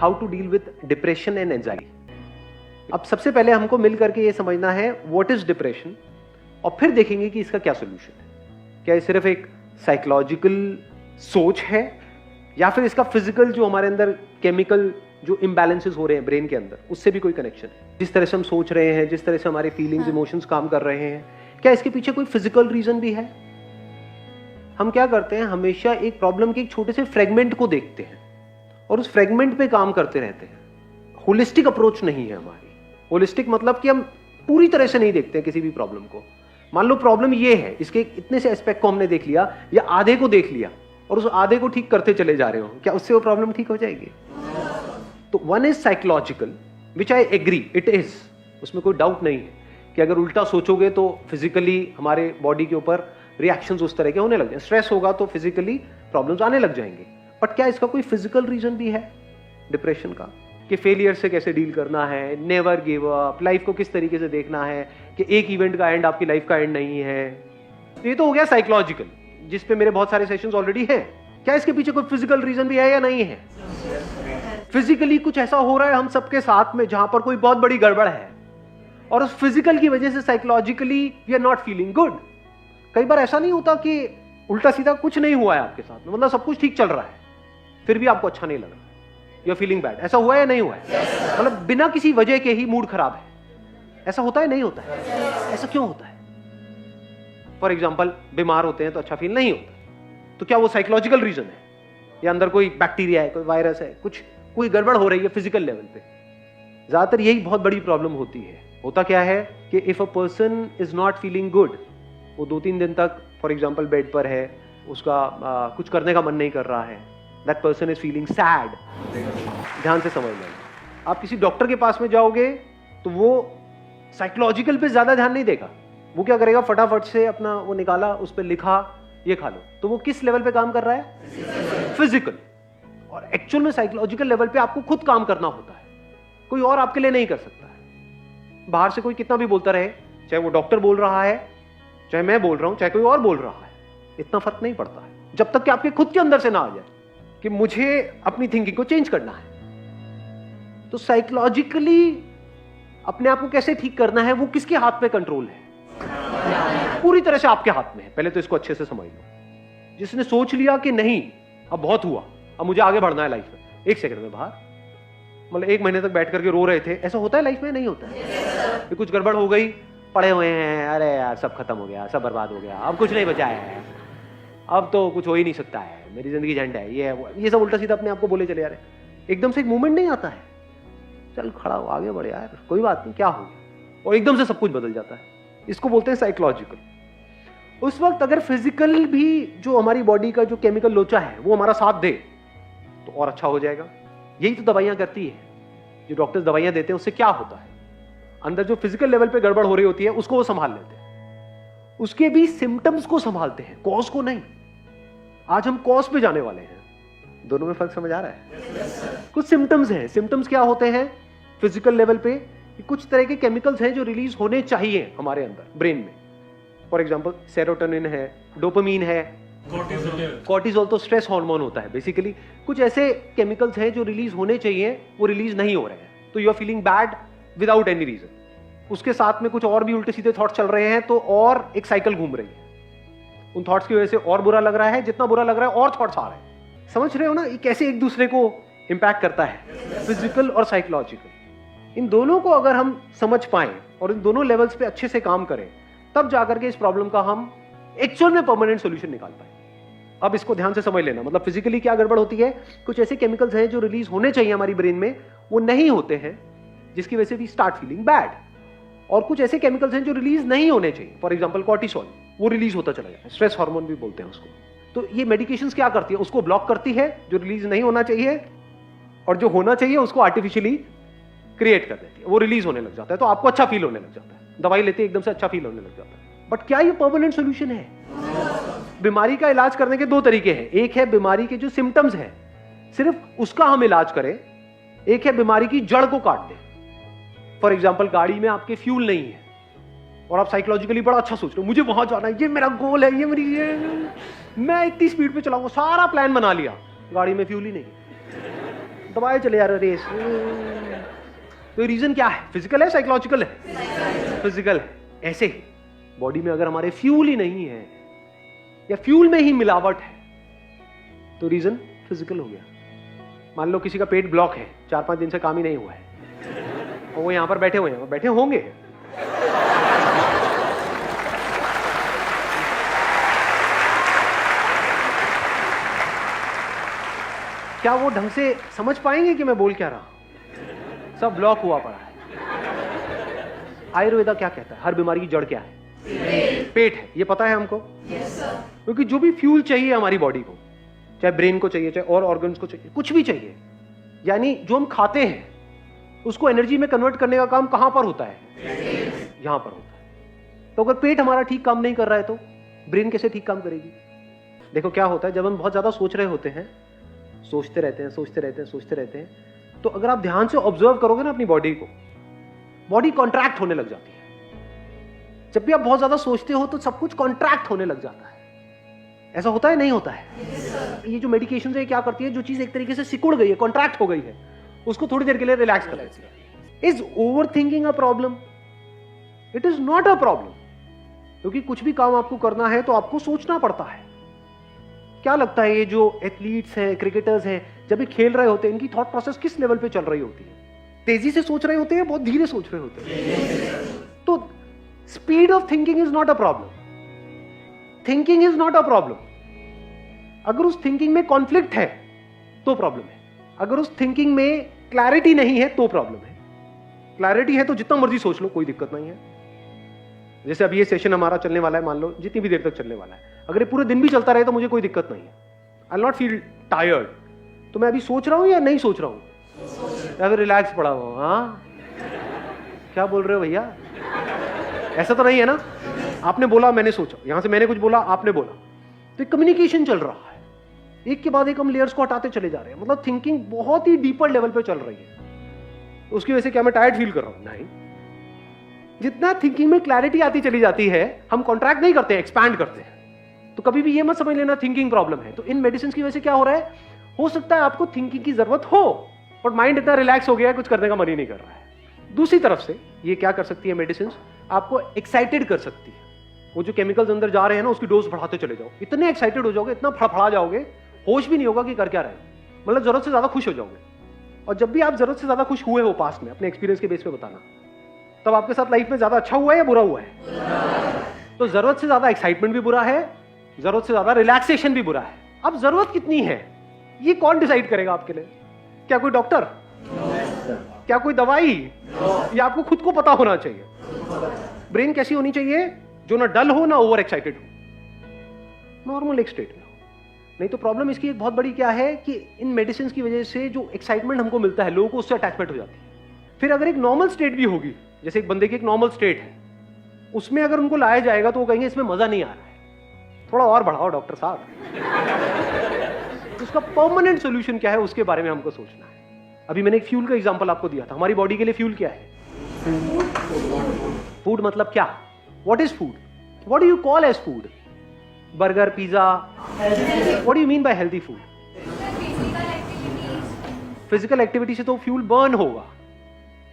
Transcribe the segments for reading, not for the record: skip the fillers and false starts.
How to deal with depression and anxiety. अब सबसे पहले हमको मिल करके ये समझना है व्हाट इज डिप्रेशन, और फिर देखेंगे कि इसका क्या सोल्यूशन है। क्या ये सिर्फ एक साइकोलॉजिकल सोच है या फिर इसका फिजिकल जो हमारे अंदर केमिकल जो इम्बैलेंसेस हो रहे हैं ब्रेन के अंदर उससे भी कोई कनेक्शन है। जिस तरह से हम सोच रहे हैं, जिस तरह से हमारे फीलिंग्स इमोशंस काम कर रहे हैं, क्या इसके पीछे कोई फिजिकल रीजन भी है। हम क्या करते हैं, हमेशा एक प्रॉब्लम के एक छोटे से फ्रेगमेंट को देखते हैं और उस फ्रेगमेंट पे काम करते रहते हैं। होलिस्टिक अप्रोच नहीं है हमारी। होलिस्टिक मतलब कि हम पूरी तरह से नहीं देखते हैं किसी भी प्रॉब्लम को। मान लो प्रॉब्लम ये है, इसके इतने से एस्पेक्ट को हमने देख लिया या आधे को देख लिया और उस आधे को ठीक करते चले जा रहे हो, क्या उससे वो प्रॉब्लम ठीक हो जाएगी? तो one is psychological which I agree it is, उसमें कोई डाउट नहीं है कि अगर उल्टा सोचोगे तो फिजिकली हमारे बॉडी के ऊपर रिएक्शंस उस तरह के होने लग जाएंगे। स्ट्रेस होगा तो फिजिकली प्रॉब्लम्स आने लग जाएंगे। बट क्या इसका कोई फिजिकल रीजन भी है डिप्रेशन का, कि फेलियर से कैसे डील करना है, नेवर गिव अप, लाइफ को किस तरीके से देखना है कि एक इवेंट का एंड आपकी लाइफ का एंड नहीं है। तो ये तो हो गया साइकोलॉजिकल, जिस पे मेरे बहुत सारे सेशंस ऑलरेडी हैं। क्या इसके पीछे कोई फिजिकल रीजन भी है या नहीं है? फिजिकली कुछ ऐसा हो रहा है हम सबके साथ में जहां पर कोई बहुत बड़ी गड़बड़ है और उस फिजिकल की वजह से psychologically we are not feeling good. कई बार ऐसा नहीं होता कि उल्टा सीधा कुछ नहीं हुआ है आपके साथ में, मतलब सब कुछ ठीक चल रहा है, फिर भी आपको अच्छा नहीं लग रहा, यू आर फीलिंग बैड। ऐसा हुआ है या नहीं हुआ है? मतलब बिना किसी वजह के ही मूड खराब है, ऐसा होता है नहीं होता है? ऐसा क्यों होता है? फॉर एग्जाम्पल बीमार होते हैं तो अच्छा फील नहीं होता, तो क्या वो साइकोलॉजिकल रीजन है या अंदर कोई बैक्टीरिया है, कोई वायरस है, कुछ कोई गड़बड़ हो रही है फिजिकल लेवल पे? ज्यादातर यही बहुत बड़ी प्रॉब्लम होती है। होता क्या है कि if a person is not feeling good, वो 2-3 दिन तक फॉर एग्जाम्पल बेड पर है, उसका कुछ करने का मन नहीं कर रहा है, that person is feeling sad. ध्यान से समझ लेना, आप किसी डॉक्टर के पास में जाओगे तो वो साइकोलॉजिकल पे ज्यादा ध्यान नहीं देगा। वो क्या करेगा, फटाफट से अपना वो निकाला, उस पर लिखा ये खा लो। तो वो किस लेवल पे काम कर रहा है? फिजिकल। और एक्चुअल में साइकोलॉजिकल लेवल पे आपको खुद काम करना होता है, कोई और आपके लिए नहीं कर सकता है। बाहर से कोई कितना भी बोलता रहे, चाहे वो डॉक्टर बोल रहा है, चाहे मैं बोल रहा हूं, चाहे कोई और बोल रहा है, इतना फर्क नहीं पड़ता है जब तक कि आपके खुद के अंदर से ना आ जाए कि मुझे अपनी थिंकिंग को चेंज करना है। तो साइकोलॉजिकली अपने आप को कैसे ठीक करना है, वो किसके हाथ में कंट्रोल है? पूरी तरह से आपके हाथ में है। पहले तो इसको अच्छे से समझ लो। जिसने सोच लिया कि नहीं अब बहुत हुआ, अब मुझे आगे बढ़ना है लाइफ में, 1 सेकंड में बाहर, मतलब 1 महीने तक बैठ करके रो रहे थे, ऐसा होता है लाइफ में? नहीं होता है। कि कुछ गड़बड़ हो गई, पड़े हुए हैं, अरे यार सब खत्म हो गया, सब बर्बाद हो गया, अब कुछ नहीं बचा है, अब तो कुछ हो ही नहीं सकता है, मेरी जिंदगी झंड है, ये सब उल्टा सीधा अपने आप को बोले चले जा रहे। एकदम से एक मूवमेंट नहीं आता है, चल खड़ा हो, आगे बढ़ यार, कोई बात नहीं, क्या हो गया, और एकदम से सब कुछ बदल जाता है। इसको बोलते हैं साइकोलॉजिकल। उस वक्त अगर फिजिकल भी जो हमारी बॉडी का जो केमिकल लोचा है वो हमारा साथ दे तो और अच्छा हो जाएगा। यही तो दवाइयां करती है, जो डॉक्टर्स दवाइयां देते हैं उससे क्या होता है, अंदर जो फिजिकल लेवल पे गड़बड़ हो रही होती है उसको वो संभाल लेते हैं, उसके भी सिम्टम्स को संभालते हैं, कॉज को नहीं। आज हम कॉज पे जाने वाले हैं। दोनों में फर्क समझ आ रहा है? कुछ सिम्टम्स हैं। सिम्टम्स क्या होते हैं फिजिकल लेवल पे? कुछ तरह के केमिकल्स हैं जो रिलीज होने चाहिए हमारे अंदर ब्रेन में। फॉर एग्जांपल सेरोटोनिन है, डोपामीन है, कॉर्टिसोल तो स्ट्रेस हार्मोन होता है बेसिकली। कुछ ऐसे केमिकल्स हैं जो रिलीज होने चाहिए, वो रिलीज नहीं हो रहे हैं, तो you are feeling bad without any reason. उसके साथ में कुछ और भी उल्टे सीधे थॉट्स चल रहे हैं, तो और एक साइकिल घूम रही है। उन थॉट्स की वजह से और बुरा लग रहा है, जितना बुरा लग रहा है और थॉट्स आ रहे हैं। समझ रहे हो ना, ये कैसे एक दूसरे को इंपैक्ट करता है, फिजिकल और साइकोलॉजिकल। इन दोनों को अगर हम समझ पाएं और इन दोनों लेवल्स पे अच्छे से काम करें, तब जाकर के इस प्रॉब्लम का हम एक्चुअल में परमानेंट सॉल्यूशन निकाल पाए। अब इसको ध्यान से समझ लेना, मतलब फिजिकली क्या गड़बड़ होती है, कुछ ऐसे केमिकल्स हैं जो रिलीज होने चाहिए हमारी ब्रेन में, वो नहीं होते हैं, जिसकी वजह से वी स्टार्ट फीलिंग बैड। और कुछ ऐसे केमिकल्स हैं जो रिलीज नहीं होने चाहिए, फॉर एग्जांपल कॉर्टिसोल, वो रिलीज होता चला जाए, स्ट्रेस हार्मोन भी बोलते हैं उसको। तो ये मेडिकेशंस क्या करती है, उसको ब्लॉक करती है, जो रिलीज नहीं होना चाहिए, और जो होना चाहिए उसको आर्टिफिशियली क्रिएट कर देती है, वो रिलीज होने लग जाता है, तो आपको अच्छा फील होने लग जाता है। दवाई लेते एकदम से अच्छा फील होने लग जाता है। बट क्या ये परमानेंट सॉल्यूशन है? बीमारी का इलाज करने के 2 तरीके हैं। एक है बीमारी के जो सिम्टम्स हैं सिर्फ उसका हम इलाज करें, एक है बीमारी की जड़ को काट दें। फॉर एग्जाम्पल गाड़ी में आपके फ्यूल नहीं है और आप साइकोलॉजिकली बड़ा अच्छा सोच रहे हो, मुझे वहां जाना है, ये मेरा गोल है, मैं इतनी स्पीड पे चलाऊंगा, सारा प्लान बना लिया, गाड़ी में फ्यूल ही नहीं, दबाए चले जा रहे रेस। तो रीजन क्या है? फिजिकल है, साइकोलॉजिकल है? फिजिकल है। ऐसे ही बॉडी में अगर हमारे फ्यूल ही नहीं है या फ्यूल में ही मिलावट है तो रीजन फिजिकल हो गया। मान लो किसी का पेट ब्लॉक है, 4-5 दिन से काम ही नहीं हुआ है और वो यहां पर बैठे हुए हैं, बैठे होंगे, क्या वो ढंग से समझ पाएंगे कि मैं बोल क्या रहा? सब ब्लॉक हुआ पड़ा है। आयुर्वेदा क्या कहता है? हर बीमारी की जड़ क्या है? पेट है। ये पता है हमको? क्योंकि जो भी फ्यूल चाहिए हमारी बॉडी को, चाहे ब्रेन को चाहिए, चाहे और ऑर्गन्स को चाहिए, कुछ भी चाहिए, यानी जो हम खाते हैं उसको एनर्जी में कन्वर्ट करने का काम कहां पर होता है? यहां पर होता है। तो अगर पेट हमारा ठीक काम नहीं कर रहा है तो ब्रेन कैसे ठीक काम करेगी? देखो क्या होता है, जब हम बहुत ज्यादा सोच रहे होते हैं, सोचते रहते हैं, तो अगर आप ध्यान से ऑब्जर्व करोगे ना अपनी बॉडी को, बॉडी कॉन्ट्रैक्ट होने लग जाती है। जब भी आप बहुत ज्यादा सोचते हो तो सब कुछ कॉन्ट्रैक्ट होने लग जाता है। ऐसा होता है, नहीं होता है? ये जो मेडिकेशन है क्या करती है, जो चीज एक तरीके से सिकुड़ गई है, कॉन्ट्रैक्ट हो गई है, उसको थोड़ी देर के लिए रिलैक्स कर देती है। Is over thinking a problem? It is not a problem, क्योंकि कुछ भी काम आपको करना है तो आपको सोचना पड़ता है। क्या लगता है ये जो एथलीट्स हैं, क्रिकेटर्स हैं, जब ये खेल रहे होते हैं, इनकी थॉट प्रोसेस किस लेवल पे चल रही होती है? तेजी से सोच रहे होते हैं, बहुत धीरे सोच रहे होते हैं? तो speed of thinking is not a problem, thinking is not a problem. अगर उस थिंकिंग में कॉन्फ्लिक्ट है तो प्रॉब्लम है, अगर उस थिंकिंग में क्लैरिटी नहीं है तो प्रॉब्लम है। क्लैरिटी है तो जितना मर्जी सोच लो, कोई दिक्कत नहीं है। जैसे अभी ये सेशन हमारा चलने वाला है, मान लो जितनी भी देर तक चलने वाला है, अगर ये पूरे दिन भी चलता रहे तो मुझे कोई दिक्कत नहीं है। I will not feel tired. तो मैं अभी सोच रहा हूं या नहीं सोच रहा हूं, या फिर रिलैक्स पड़ा हुआ? हाँ, क्या बोल रहे हो भैया? ऐसा तो नहीं है ना? आपने बोला, मैंने सोचा, यहां से मैंने कुछ बोला, आपने बोला, तो कम्युनिकेशन चल रहा है। एक के बाद एक हम लेयर्स को हटाते चले जा रहे हैं, मतलब थिंकिंग बहुत ही डीपर लेवल पे चल रही है। उसकी वजह से क्या मैं टायर्ड फील कर रहा हूं? नहीं। जितना थिंकिंग में क्लैरिटी आती चली जाती है, हम कॉन्ट्रैक्ट नहीं करते, एक्सपैंड करते हैं। तो कभी भी ये मत समझ लेना थिंकिंग प्रॉब्लम है। तो इन मेडिसिन की वजह से क्या हो रहा है, हो सकता है आपको थिंकिंग की जरूरत हो, बट माइंड इतना रिलैक्स हो गया है, कुछ करने का मन ही नहीं कर रहा है। दूसरी तरफ से ये क्या कर सकती है मेडिसिन, आपको एक्साइटेड कर सकती है। वो जो केमिकल्स अंदर जा रहे हैं ना, उसकी डोज बढ़ाते चले जाओ, इतने एक्साइटेड हो जाओगे, इतना फड़फड़ा जाओगे, होश भी नहीं होगा कि कर क्या रहे, मतलब जरूरत से ज्यादा खुश हो जाओगे। और जब भी आप जरूरत से ज्यादा खुश हुए हो पास्ट में, अपने एक्सपीरियंस के बेस पे बताना, तब आपके साथ लाइफ में ज्यादा अच्छा हुआ है या बुरा हुआ है? तो जरूरत से ज्यादा एक्साइटमेंट भी बुरा है, जरूरत से ज्यादा रिलैक्सेशन भी बुरा है। अब जरूरत कितनी है ये कौन डिसाइड करेगा आपके लिए? क्या कोई डॉक्टर? क्या कोई दवाई? या आपको खुद को पता होना चाहिए। ब्रेन कैसी होनी चाहिए? जो ना डल हो ना ओवर एक्साइटेड हो, नॉर्मल एक स्टेट में हो। नहीं तो प्रॉब्लम इसकी एक बहुत बड़ी क्या है कि इन मेडिसिन की वजह से जो एक्साइटमेंट हमको मिलता है, लोगों को उससे अटैचमेंट हो जाती है। फिर अगर एक नॉर्मल स्टेट भी होगी, जैसे एक बंदे की एक नॉर्मल स्टेट है, उसमें अगर उनको लाया जाएगा तो वो कहेंगे इसमें मजा नहीं आ रहा है, थोड़ा और बढ़ाओ डॉक्टर साहब। उसका परमानेंट सोल्यूशन क्या है उसके बारे में हमको सोचना है। अभी मैंने एक फ्यूल का एग्जांपल आपको दिया था। हमारी बॉडी के लिए फ्यूल क्या है? फूड मतलब क्या? What is food? What do you call as food? Burger, pizza? What do you mean by healthy food? Physical activity से तो फ्यूल बर्न होगा,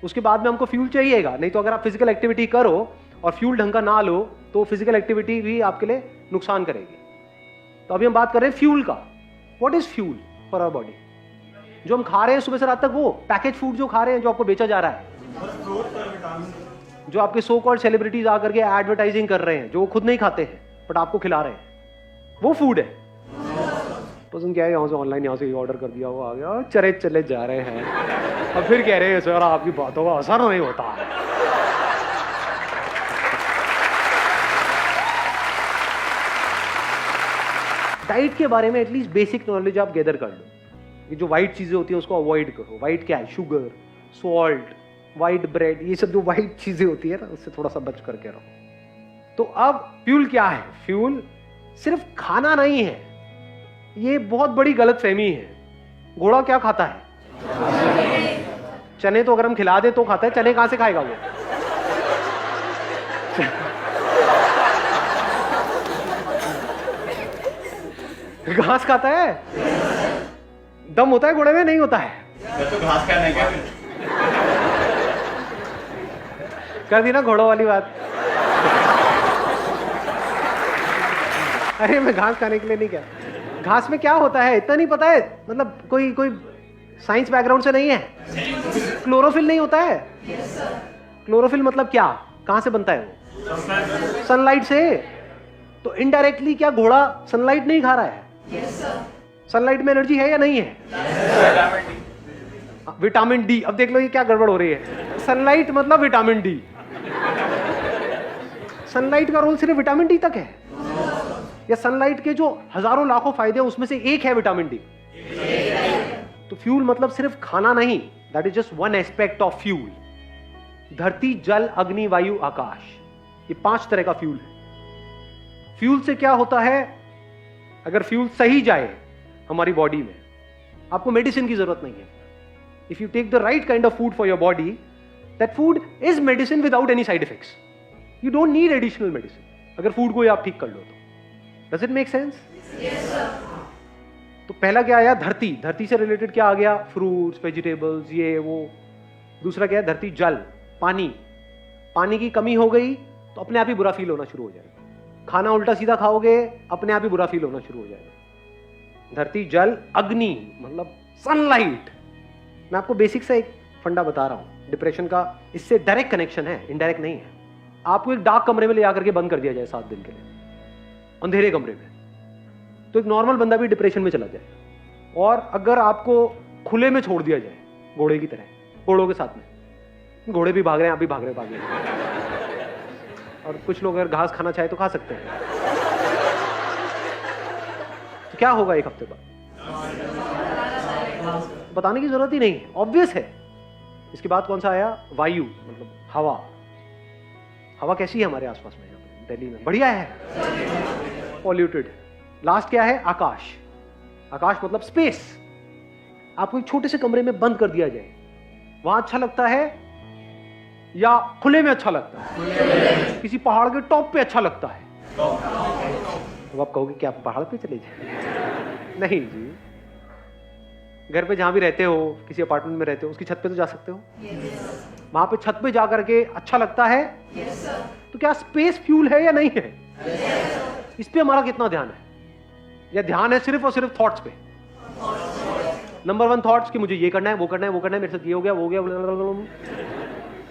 उसके बाद में हमको फ्यूल चाहिएगा। नहीं तो अगर आप फिजिकल एक्टिविटी करो और फ्यूल ढंग का ना लो तो फिजिकल एक्टिविटी भी आपके लिए नुकसान करेगी। तो अभी हम बात कर रहे हैं फ्यूल का। What is fuel for our body? जो हम खा रहे हैं सुबह से रात तक, वो पैकेज फूड जो खा रहे हैं, जो आपको बेचा जा रहा है, जो आपके सो कॉल्ड सेलिब्रिटीज आकर के एडवर्टाइजिंग कर रहे हैं, जो वो खुद नहीं खाते हैं बट आपको खिला रहे हैं, वो फूड है। पसंद क्या है, यहाँ से ऑनलाइन यहाँ से ऑर्डर कर दिया, वो आ गया, चले चले जा रहे हैं, और फिर कह रहे हैं सर आपकी बातों का असर नहीं होता है। डाइट के बारे में एटलीस्ट बेसिक नॉलेज आप गैदर कर लो। ये जो व्हाइट चीजें होती हैं उसको अवॉइड करो। व्हाइट क्या है? शुगर, सॉल्ट, व्हाइट ब्रेड, ये सब जो व्हाइट चीजें होती है ना, उससे थोड़ा सा बच करके रहो। तो अब फ्यूल क्या है? फ्यूल सिर्फ खाना नहीं है, ये बहुत बड़ी गलतफहमी है। घोड़ा क्या खाता है? चने तो अगर हम खिला दे तो खाता है, चने कहां से खाएगा वो? घास खाता है। दम होता है घोड़े में? नहीं होता है। तो घास खाने क्या फिर? कर दी ना घोड़ों वाली बात। अरे मैं घास खाने के लिए नहीं कह, घास में क्या होता है इतना नहीं पता है, मतलब कोई साइंस बैकग्राउंड से नहीं है। क्लोरोफिल नहीं होता है। क्लोरोफिल मतलब क्या, कहां से बनता है वो? सनलाइट से। तो इनडायरेक्टली क्या घोड़ा सनलाइट नहीं खा रहा है? सनलाइट में एनर्जी है या नहीं है? Vitamin D. अब देख लो ये क्या गड़बड़ हो रही है। सनलाइट मतलब विटामिन डी। सनलाइट का रोल सिर्फ विटामिन डी तक है, या सनलाइट के जो हजारों लाखों फायदे हैं उसमें से एक है विटामिन डी? तो फ्यूल मतलब सिर्फ खाना नहीं, that is just one aspect of fuel. धरती, जल, अग्नि, वायु, आकाश, ये 5 तरह का फ्यूल है। फ्यूल से क्या होता है, अगर फ्यूल सही जाए हमारी बॉडी में, आपको मेडिसिन की जरूरत नहीं है। If you take the right kind of food for your body, that food is medicine without any side effects. You don't need additional medicine अगर फूड को आप ठीक कर लो तो। Does it make sense? तो पहला क्या आया? धरती। धरती से रिलेटेड क्या आ गया? फ्रूट्स, वेजिटेबल्स, ये वो। दूसरा क्या है? धरती, जल, पानी। पानी की कमी हो गई तो अपने आप ही बुरा फील होना शुरू हो जाएगा। खाना उल्टा सीधा खाओगे, अपने आप ही बुरा फील होना शुरू हो जाएगा। धरती, जल, अग्नि मतलब सनलाइट। मैं आपको बेसिक सा एक फंडा बता रहा हूं, डिप्रेशन का इससे डायरेक्ट कनेक्शन है, इनडायरेक्ट नहीं है। आपको एक डार्क कमरे में ले जाकर के बंद कर दिया जाए 7 दिन के लिए, अंधेरे कमरे में, तो एक नॉर्मल बंदा भी डिप्रेशन में चला जाए। और अगर आपको खुले में छोड़ दिया जाए, घोड़े की तरह, घोड़ों के साथ में, घोड़े भी भाग रहे हैं, आप भी भाग रहे हैं, और कुछ लोग अगर घास खाना चाहे तो खा सकते हैं, तो क्या होगा 1 हफ्ते बाद? बताने की जरूरत ही नहीं है, ऑब्वियस है। इसके बाद कौन सा आया? वायु मतलब हवा। हवा कैसी है हमारे आसपास में? यहाँ पे दिल्ली में बढ़िया है, पॉल्यूटेड। लास्ट क्या है? आकाश। आकाश मतलब स्पेस। आपको एक छोटे से कमरे में बंद कर दिया जाए, वहां अच्छा लगता है या खुले में अच्छा लगता है? किसी पहाड़ के टॉप पे अच्छा लगता है? तो आप कहोगे कि आप पहाड़ पे चले जाए? नहीं जी, घर पे जहां भी रहते हो, किसी अपार्टमेंट में रहते हो, उसकी छत पे तो जा सकते हो। वहां पे छत पे जाकर के अच्छा लगता है। तो क्या स्पेस फ्यूल है या नहीं है? इस पे हमारा कितना ध्यान है? या ध्यान है सिर्फ और सिर्फ थॉट्स पे? नंबर 1 थॉट्स कि मुझे ये करना है, वो करना है, वो करना है, मेरे साथ ये हो गया, वो हो गया।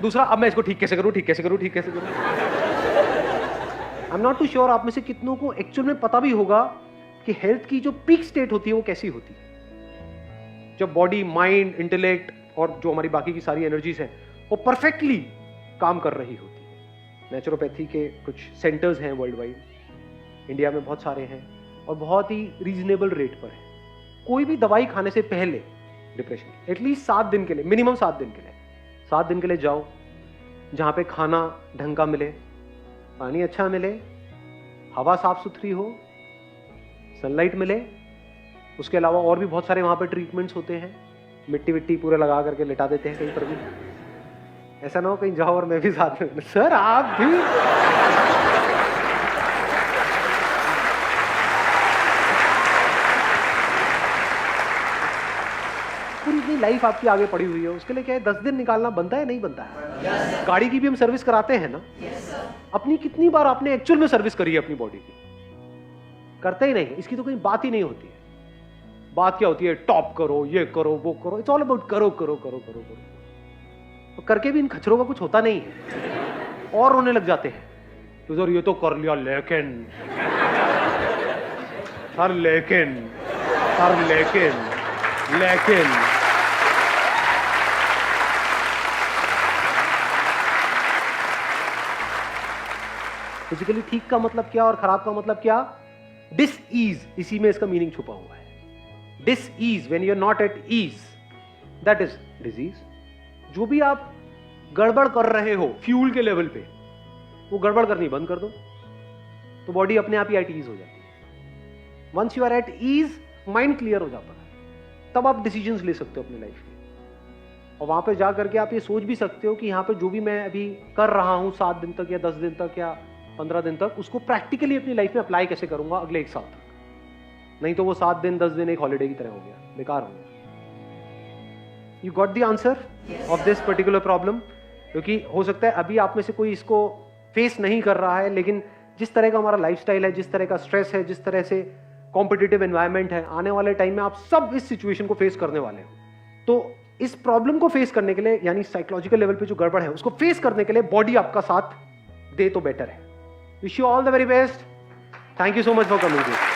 दूसरा, अब मैं इसको ठीक कैसे करूं, ठीक कैसे करूं, ठीक कैसे करूं। I am not too sure आप में से कितनों को एक्चुअल में पता भी होगा कि हेल्थ की जो पीक स्टेट होती है वो कैसी होती है, जब बॉडी, माइंड, इंटेलेक्ट और जो हमारी बाकी की सारी एनर्जीज हैं वो परफेक्टली काम कर रही होती है। नेचुरोपैथी के कुछ सेंटर्स हैं वर्ल्ड वाइड, इंडिया में बहुत सारे हैं और बहुत ही रीजनेबल रेट पर है। कोई भी दवाई खाने से पहले डिप्रेशन एटलीस्ट 7 दिन के लिए, मिनिमम 7 दिन के लिए, 7 दिन के लिए जाओ जहां पे खाना ढंग का मिले, पानी अच्छा मिले, हवा साफ सुथरी हो, सनलाइट मिले। उसके अलावा और भी बहुत सारे वहां पे ट्रीटमेंट्स होते हैं, मिट्टी विट्टी पूरे लगा करके लिटा देते हैं कहीं पर भी। ऐसा ना हो कहीं जाओ और मैं भी साथ में, सर आप भी। पूरी इतनी लाइफ आपकी आगे पड़ी हुई है, उसके लिए क्या है 10 दिन निकालना बनता है नहीं बनता है? गाड़ी की भी हम सर्विस कराते हैं ना। अपनी कितनी बार आपने एक्चुअल में सर्विस करी है अपनी बॉडी की? करते ही नहीं, इसकी तो कोई बात ही नहीं होती है। बात क्या होती है? टॉप करो, ये करो, वो करो। इट्स ऑल अबाउट करो करो करो करो करो। तो करके भी इन खच्चरों का कुछ होता नहीं है और रोने लग जाते हैं, तो सर ये तो कर लिया लेकिन, सर लेकिन, सर लेकिन, लेकिन। फिजिकली ठीक का मतलब क्या और खराब का मतलब क्या? डिस ईज, इसी में इसका मीनिंग छुपा हुआ है। Dis ease, when you are not at ease, that is disease. जो भी आप गड़बड़ कर रहे हो फ्यूल के लेवल पे, वो गड़बड़ करनी बंद कर दो तो बॉडी अपने आप ही एट ईज हो जाती है। Once you are at ease, mind clear हो जाता है, तब आप डिसीजंस ले सकते हो अपनी लाइफ में। और वहां पे जा करके आप ये सोच भी सकते हो कि यहाँ पे जो भी मैं अभी कर रहा हूं 7 दिन तक या 10 दिन तक या 15 दिन तक, उसको प्रैक्टिकली अपनी लाइफ में अप्लाई कैसे करूंगा अगले 1 साल तक। नहीं तो वो 7 दिन 10 दिन एक हॉलीडे की तरह हो गया, बेकार हो गया। You got the answer of this particular problem? क्योंकि हो सकता है अभी आप में से कोई इसको फेस नहीं कर रहा है, लेकिन जिस तरह का हमारा लाइफस्टाइल है, जिस तरह का स्ट्रेस है, जिस तरह से कॉम्पिटिटिव एनवायरनमेंट है, आने वाले टाइम में आप सब इस सिचुएशन को फेस करने वाले हो। तो इस प्रॉब्लम को फेस करने के लिए, यानी साइकोलॉजिकल लेवल पे जो गड़बड़ है उसको फेस करने के लिए बॉडी आपका साथ दे तो बेटर है। Wish you all the very best. Thank you so much for coming.